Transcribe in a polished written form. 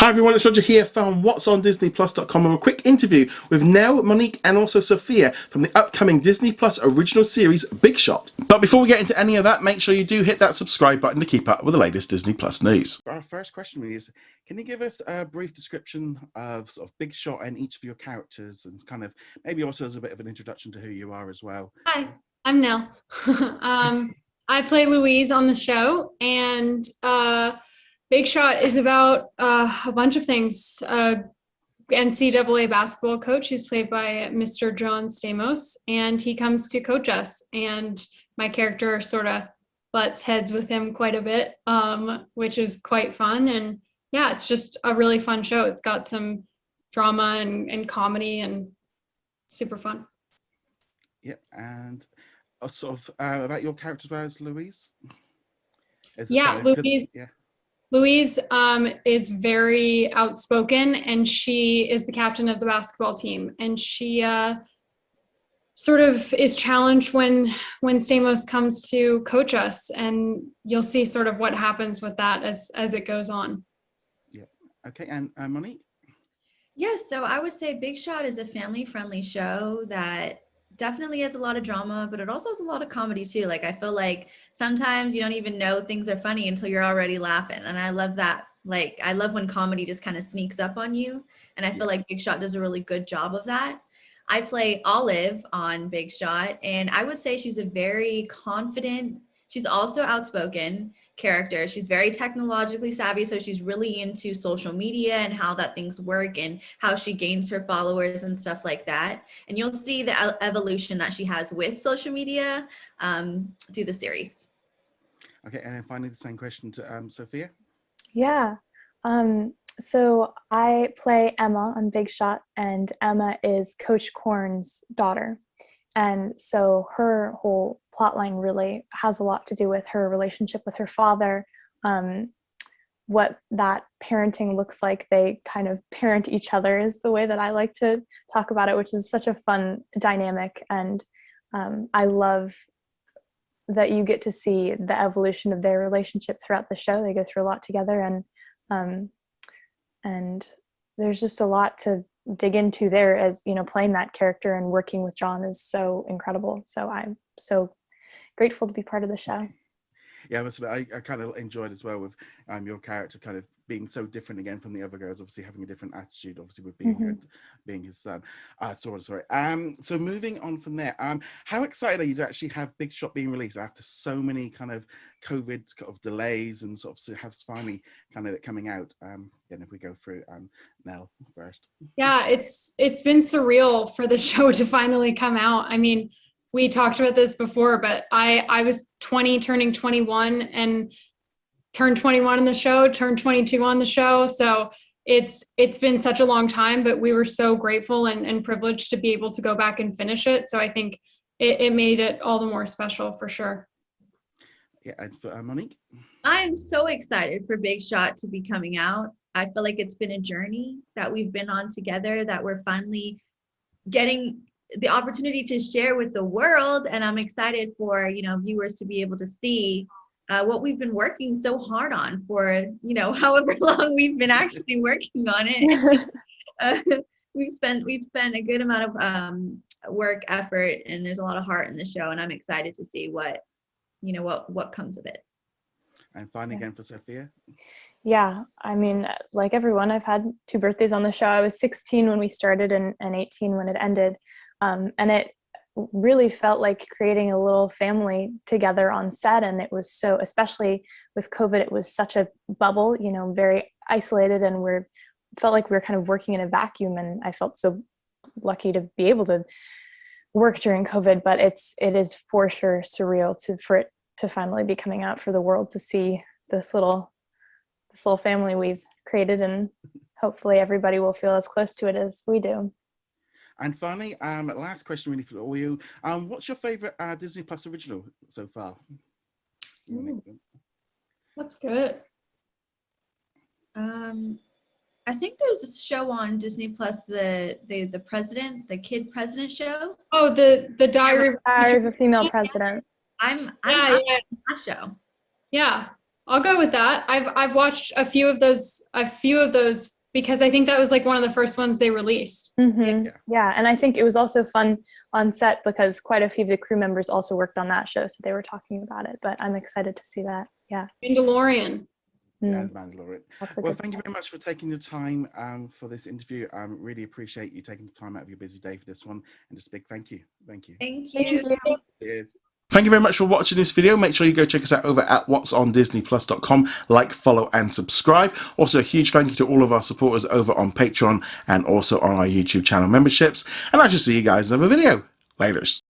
Hi everyone, it's Roger here from What's on DisneyPlus.com and a quick interview with Nell, Monique and also Sophia from the upcoming Disney Plus original series Big Shot. But before we get into any of that, make sure you do hit that subscribe button to keep up with the latest Disney Plus news. Our first question really is, can you give us a brief description of sort of Big Shot and each of your characters, and kind of maybe also as a bit of an introduction to who you are as well? Hi, I'm Nell. I play Louise on the show, and Big Shot is about a bunch of things. NCAA basketball coach who's played by Mr. John Stamos, and he comes to coach us, and my character sort of butts heads with him quite a bit, which is quite fun. And yeah, it's just a really fun show. It's got some drama and comedy and super fun. Yeah, and sort of about your character as well as Louise? Louise is very outspoken, and she is the captain of the basketball team, and she sort of is challenged when Stamos comes to coach us, and you'll see sort of what happens with that as it goes on. Yeah. Okay, and Monique? Yes, so I would say Big Shot is a family-friendly show that definitely has a lot of drama, but it also has a lot of comedy too. Like, I feel like sometimes you don't even know things are funny until you're already laughing. And I love that. Like, I love when comedy just kind of sneaks up on you. And I feel like Big Shot does a really good job of that. I play Olive on Big Shot, and I would say she's a very confident, she's also outspoken character. She's very technologically savvy, so she's really into social media and how that things work and how she gains her followers and stuff like that. And you'll see the evolution that she has with social media through the series. Okay, and then finally the same question to Sophia. Yeah, so I play Emma on Big Shot, and Emma is Coach Korn's daughter. And so her whole plotline really has a lot to do with her relationship with her father, what that parenting looks like. They kind of parent each other is the way that I like to talk about it, which is such a fun dynamic. And I love that you get to see the evolution of their relationship throughout the show. They go through a lot together, and there's just a lot to dig into there, as you know, playing that character and working with John is so incredible. So I'm so grateful to be part of the show. Yeah, I kind of enjoyed as well with your character kind of being so different again from the other girls, obviously having a different attitude, obviously with being his son. Sorry. So moving on from there, how excited are you to actually have Big Shot being released after so many kind of COVID kind of delays and sort of have finally kind of coming out? And if we go through Nell first. Yeah, it's been surreal for the show to finally come out. I mean, we talked about this before, but I was 20 turning 21 and turned 21 on the show, turned 22 on the show. So it's been such a long time, but we were so grateful and privileged to be able to go back and finish it. So I think it made it all the more special for sure. Yeah, and for Monique? I am so excited for Big Shot to be coming out. I feel like it's been a journey that we've been on together, that we're finally getting the opportunity to share with the world, and I'm excited for viewers to be able to see what we've been working so hard on for however long we've been actually working on it. We've spent a good amount of work, effort, and there's a lot of heart in the show, and I'm excited to see what comes of it. And finally, again for Sophia. Yeah, I mean, like everyone, I've had 2 birthdays on the show. I was 16 when we started and 18 when it ended. And it really felt like creating a little family together on set. And it was so, especially with COVID, it was such a bubble, very isolated, and felt like we were kind of working in a vacuum. And I felt so lucky to be able to work during COVID, but it is for sure surreal for it to finally be coming out for the world to see this little family we've created, and hopefully everybody will feel as close to it as we do. And finally, last question really for all you. What's your favorite Disney Plus original so far? That's good. I think there's a show on Disney Plus, the kid president show. Oh, the Diary of a Female President. I'm that show. Yeah, I'll go with that. I've watched a few of those because I think that was like one of the first ones they released. Yeah, and I think it was also fun on set because quite a few of the crew members also worked on that show, so they were talking about it. But I'm excited to see that. Yeah. Mandalorian. Yeah, the Mandalorian. Well, thank you stuff. very much for taking the time for this interview. Really appreciate you taking the time out of your busy day for this one, and just a big thank you. Thank you. Thank Thank you. you. Cheers. Thank you very much for watching this video. Make sure you go check us out over at whatsondisneyplus.com. Like, follow, and subscribe. Also, a huge thank you to all of our supporters over on Patreon and also on our YouTube channel memberships. And I shall see you guys in another video. Laters.